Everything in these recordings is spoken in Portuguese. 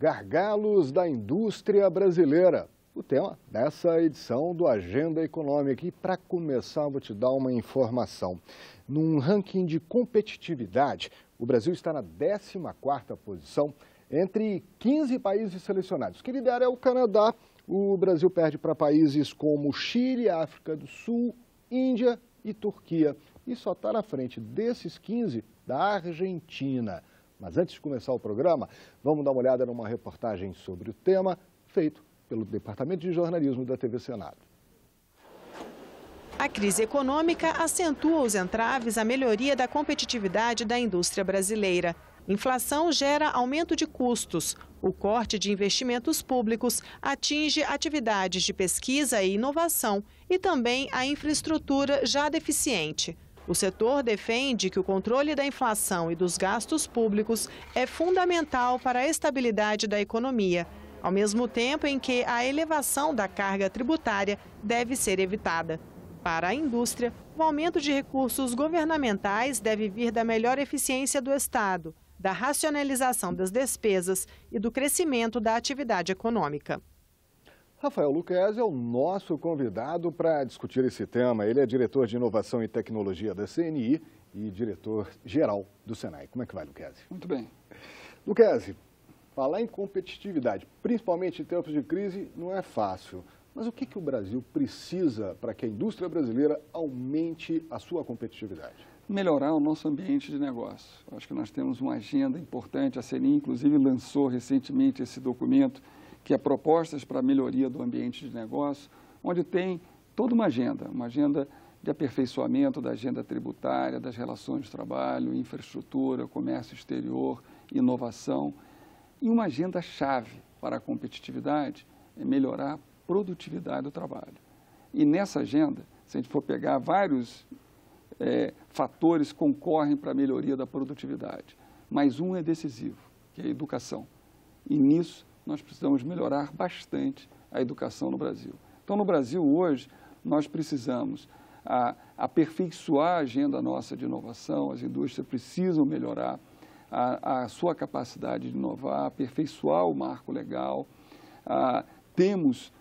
gargalos da indústria brasileira. O tema dessa edição do Agenda Econômica. E para começar, vou te dar uma informação. Num ranking de competitividade, o Brasil está na 14ª posição entre 15 países selecionados. Quem lidera é o Canadá. O Brasil perde para países como Chile, África do Sul, Índia e Turquia. E só está na frente desses 15 da Argentina. Mas antes de começar o programa, vamos dar uma olhada numa reportagem sobre o tema feito pelo Departamento de Jornalismo da TV Senado. A crise econômica acentua os entraves à melhoria da competitividade da indústria brasileira. Inflação gera aumento de custos. O corte de investimentos públicos atinge atividades de pesquisa e inovação e também a infraestrutura já deficiente. O setor defende que o controle da inflação e dos gastos públicos é fundamental para a estabilidade da economia, ao mesmo tempo em que a elevação da carga tributária deve ser evitada. Para a indústria, o aumento de recursos governamentais deve vir da melhor eficiência do Estado, da racionalização das despesas e do crescimento da atividade econômica. Rafael Lucchesi é o nosso convidado para discutir esse tema. Ele é diretor de Inovação e Tecnologia da CNI e diretor-geral do Senai. Como é que vai, Lucchesi? Muito bem. Lucchesi, falar em competitividade, principalmente em tempos de crise, não é fácil. Mas o que o Brasil precisa para que a indústria brasileira aumente a sua competitividade? Melhorar o nosso ambiente de negócio. Acho que nós temos uma agenda importante. A CNI, inclusive, lançou recentemente esse documento, que é Propostas para a Melhoria do Ambiente de Negócio, onde tem toda uma agenda de aperfeiçoamento da agenda tributária, das relações de trabalho, infraestrutura, comércio exterior, inovação. E uma agenda-chave para a competitividade é melhorar a produtividade do trabalho. E nessa agenda, se a gente for pegar vários fatores concorrem para a melhoria da produtividade, mas um é decisivo, que é a educação. E nisso nós precisamos melhorar bastante a educação no Brasil. Então, no Brasil, hoje, nós precisamos aperfeiçoar a agenda nossa de inovação, as indústrias precisam melhorar a sua capacidade de inovar, aperfeiçoar o marco legal. Temos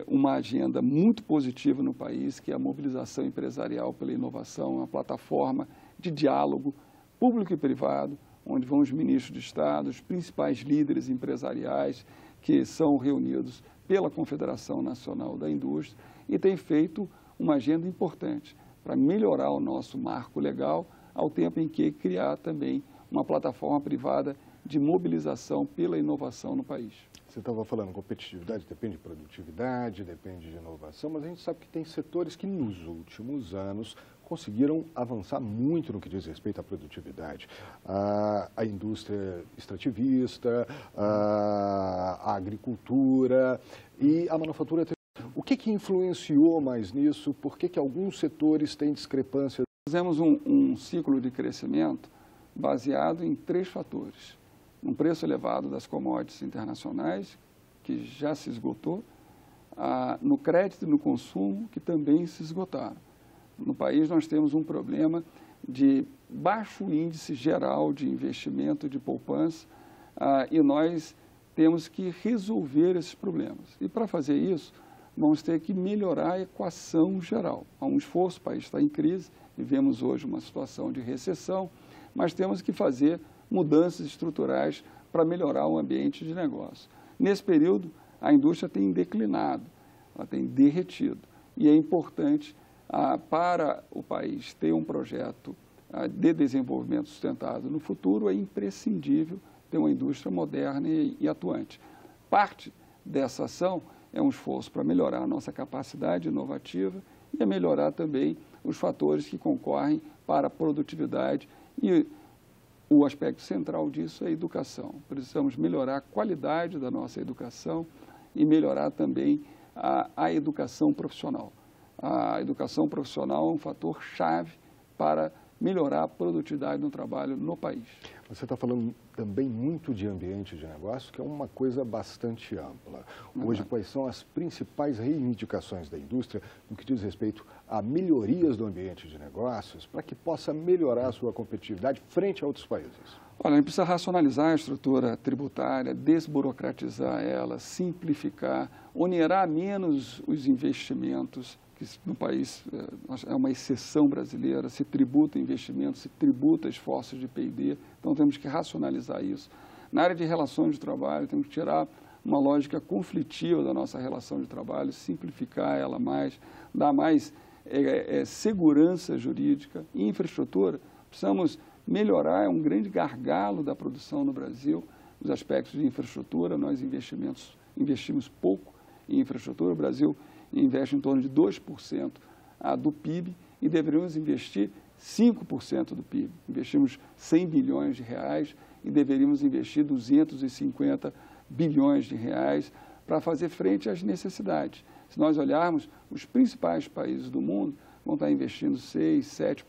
uma agenda muito positiva no país, que é a mobilização empresarial pela inovação, uma plataforma de diálogo público e privado, onde vão os ministros de Estado, os principais líderes empresariais que são reunidos pela Confederação Nacional da Indústria e tem feito uma agenda importante para melhorar o nosso marco legal, ao tempo em que criar também uma plataforma privada de mobilização pela inovação no país. Você estava falando, competitividade depende de produtividade, depende de inovação, mas a gente sabe que tem setores que nos últimos anos conseguiram avançar muito no que diz respeito à produtividade. A indústria extrativista, a agricultura e a manufatura. O que influenciou mais nisso? Por que alguns setores têm discrepâncias? Fizemos um ciclo de crescimento baseado em 3 fatores. Um preço elevado das commodities internacionais, que já se esgotou, no crédito e no consumo, que também se esgotaram. No país nós temos um problema de baixo índice geral de investimento de poupança e nós temos que resolver esses problemas. E para fazer isso, vamos ter que melhorar a equação geral. Há um esforço, o país está em crise, vivemos hoje uma situação de recessão, mas temos que fazer mudanças estruturais para melhorar o ambiente de negócio. Nesse período, a indústria tem declinado, ela tem derretido. E é importante, para o país ter um projeto de desenvolvimento sustentável no futuro, é imprescindível ter uma indústria moderna e atuante. Parte dessa ação é um esforço para melhorar a nossa capacidade inovativa e a melhorar também os fatores que concorrem para a produtividade e o aspecto central disso é a educação. Precisamos melhorar a qualidade da nossa educação e melhorar também a educação profissional. A educação profissional é um fator chave para melhorar a produtividade no trabalho no país. Você está falando também muito de ambiente de negócio, que é uma coisa bastante ampla. Hoje, quais são as principais reivindicações da indústria no que diz respeito a melhorias do ambiente de negócios para que possa melhorar a sua competitividade frente a outros países? Olha, a gente precisa racionalizar a estrutura tributária, desburocratizar ela, simplificar, onerar menos os investimentos, que no país é uma exceção brasileira, se tributa investimentos, se tributa esforços de P&D, então temos que racionalizar isso. Na área de relações de trabalho, temos que tirar uma lógica conflitiva da nossa relação de trabalho, simplificar ela mais, dar mais segurança jurídica e infraestrutura. Precisamos melhorar, é um grande gargalo da produção no Brasil, os aspectos de infraestrutura, nós investimos pouco em infraestrutura, o Brasil investe em torno de 2% do PIB e deveríamos investir 5% do PIB. Investimos 100 bilhões de reais e deveríamos investir 250 bilhões de reais para fazer frente às necessidades. Se nós olharmos, os principais países do mundo vão estar investindo 6%,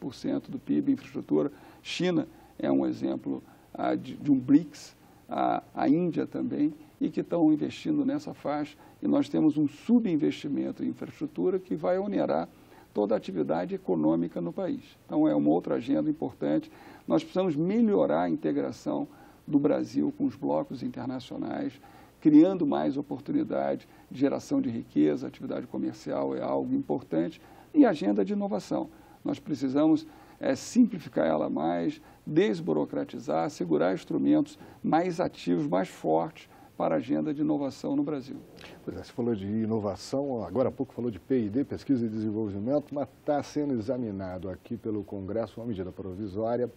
7% do PIB em infraestrutura. China é um exemplo de um BRICS, a Índia também, e que estão investindo nessa faixa. E nós temos um subinvestimento em infraestrutura que vai onerar toda a atividade econômica no país. Então, é uma outra agenda importante. Nós precisamos melhorar a integração do Brasil com os blocos internacionais, criando mais oportunidade de geração de riqueza, atividade comercial é algo importante, e agenda de inovação. Nós precisamos simplificar ela mais, desburocratizar, assegurar instrumentos mais ativos, mais fortes para a agenda de inovação no Brasil. Pois é, você falou de inovação, agora há pouco falou de P&D, Pesquisa e Desenvolvimento, mas está sendo examinado aqui pelo Congresso uma medida provisória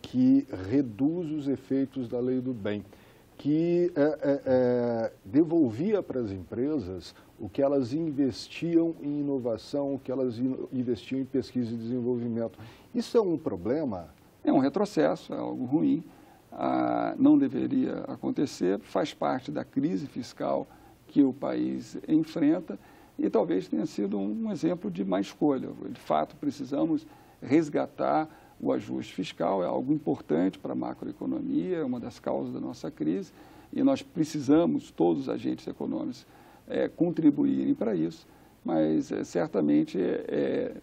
que reduz os efeitos da Lei do Bem, que devolvia para as empresas o que elas investiam em inovação, o que elas investiam em pesquisa e desenvolvimento. Isso é um problema? É um retrocesso, é algo ruim, não deveria acontecer, faz parte da crise fiscal que o país enfrenta e talvez tenha sido um exemplo de má escolha. De fato, precisamos resgatar o ajuste fiscal, é algo importante para a macroeconomia, é uma das causas da nossa crise e nós precisamos, todos os agentes econômicos, contribuírem para isso, mas certamente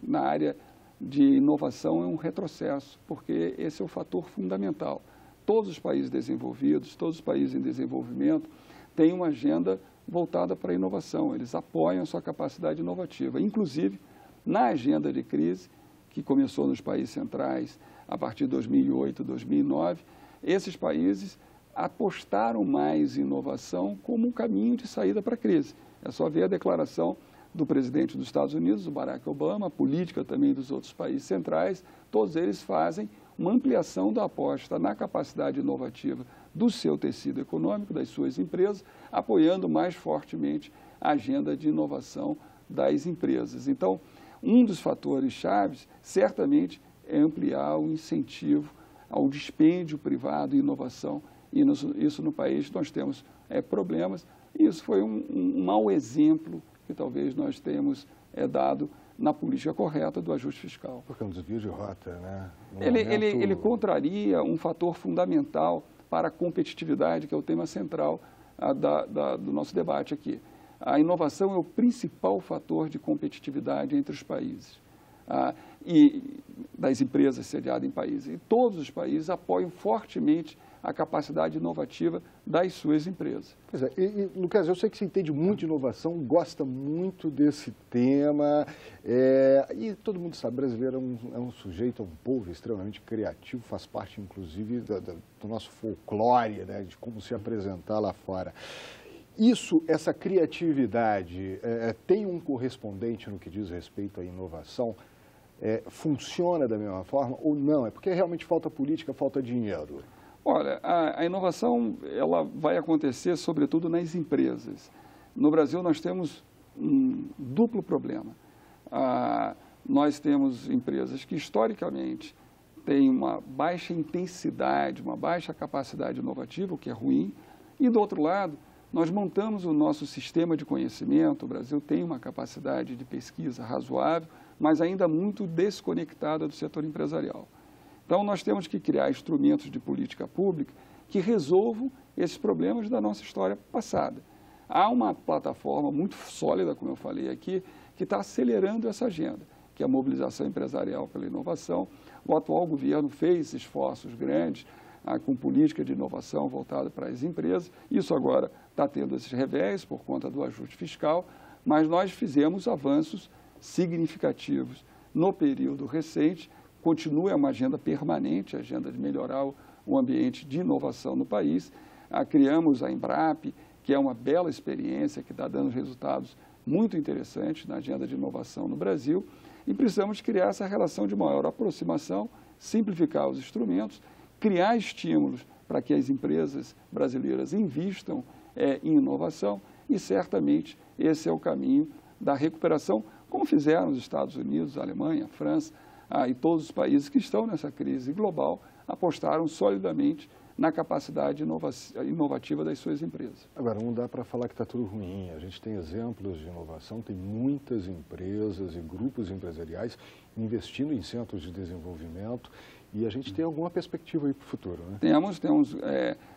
na área de inovação é um retrocesso, porque esse é o fator fundamental. Todos os países desenvolvidos, todos os países em desenvolvimento têm uma agenda voltada para a inovação, eles apoiam a sua capacidade inovativa, inclusive na agenda de crise, que começou nos países centrais a partir de 2008, 2009, esses países apostaram mais em inovação como um caminho de saída para a crise. É só ver a declaração do presidente dos Estados Unidos, o Barack Obama, a política também dos outros países centrais, todos eles fazem uma ampliação da aposta na capacidade inovativa do seu tecido econômico, das suas empresas, apoiando mais fortemente a agenda de inovação das empresas. Então, um dos fatores chaves, certamente, é ampliar o incentivo ao dispêndio privado em inovação. E isso no país nós temos problemas. E isso foi um mau exemplo que talvez nós tenhamos dado na política correta do ajuste fiscal. Porque é um desvio de rota, né? Ele contraria um fator fundamental para a competitividade, que é o tema central do nosso debate aqui. A inovação é o principal fator de competitividade entre os países e das empresas sediadas em países. E todos os países apoiam fortemente a capacidade inovativa das suas empresas. Pois é, Lucas, eu sei que você entende muito de inovação, gosta muito desse tema, e todo mundo sabe, brasileiro é um sujeito, é um povo extremamente criativo, faz parte, inclusive, do nosso folclore, né, de como se apresentar lá fora. Essa criatividade, tem um correspondente no que diz respeito à inovação? Funciona da mesma forma ou não? É porque realmente falta política, falta dinheiro? Olha, a inovação ela vai acontecer sobretudo nas empresas. No Brasil nós temos um duplo problema. Nós temos empresas que historicamente têm uma baixa intensidade, uma baixa capacidade inovativa, o que é ruim, e do outro lado, nós montamos o nosso sistema de conhecimento, o Brasil tem uma capacidade de pesquisa razoável, mas ainda muito desconectada do setor empresarial. Então, nós temos que criar instrumentos de política pública que resolvam esses problemas da nossa história passada. Há uma plataforma muito sólida, como eu falei aqui, que está acelerando essa agenda, que é a mobilização empresarial pela inovação. O atual governo fez esforços grandes com política de inovação voltada para as empresas. Isso agora está tendo esses revés por conta do ajuste fiscal, mas nós fizemos avanços significativos no período recente. Continua uma agenda permanente, a agenda de melhorar o ambiente de inovação no país. Criamos a Embrap, que é uma bela experiência, que está dando resultados muito interessantes na agenda de inovação no Brasil. E precisamos criar essa relação de maior aproximação, simplificar os instrumentos, criar estímulos para que as empresas brasileiras invistam em inovação e, certamente, esse é o caminho da recuperação, como fizeram os Estados Unidos, a Alemanha, a França e todos os países que estão nessa crise global, apostaram solidamente na capacidade inovativa das suas empresas. Agora, não dá para falar que está tudo ruim. A gente tem exemplos de inovação, tem muitas empresas e grupos empresariais investindo em centros de desenvolvimento e a gente tem alguma perspectiva aí para o futuro, né? Temos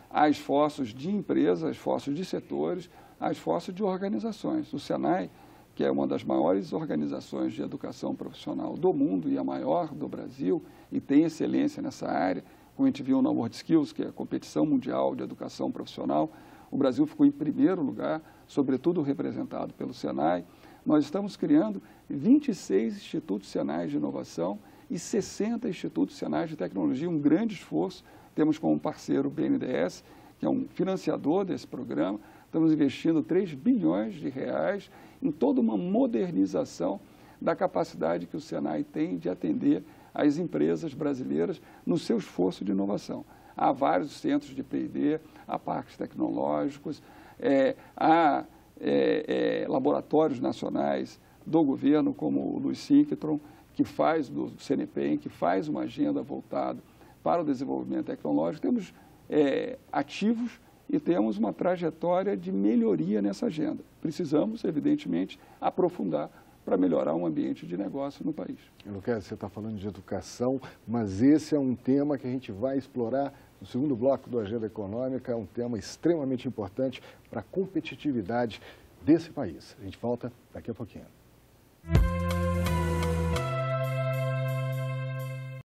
há esforços de empresas, há esforços de setores, há esforços de organizações. O Senai, que é uma das maiores organizações de educação profissional do mundo e a maior do Brasil, e tem excelência nessa área, como a gente viu na World Skills, que é a competição mundial de educação profissional, o Brasil ficou em primeiro lugar, sobretudo representado pelo Senai. Nós estamos criando 26 institutos Senai de inovação e 60 institutos Senai de tecnologia, um grande esforço. Temos como parceiro o BNDES, que é um financiador desse programa. Estamos investindo 3 bilhões de reais em toda uma modernização da capacidade que o Senai tem de atender as empresas brasileiras no seu esforço de inovação. Há vários centros de P&D, há parques tecnológicos, há laboratórios nacionais do governo, como o Luiz Synctron, que faz, do CNPq, que faz uma agenda voltada para o desenvolvimento tecnológico. Temos ativos e temos uma trajetória de melhoria nessa agenda. Precisamos, evidentemente, aprofundar para melhorar um ambiente de negócio no país. Luquezzi, você está falando de educação, mas esse é um tema que a gente vai explorar no segundo bloco do Agenda Econômica, é um tema extremamente importante para a competitividade desse país. A gente volta daqui a pouquinho.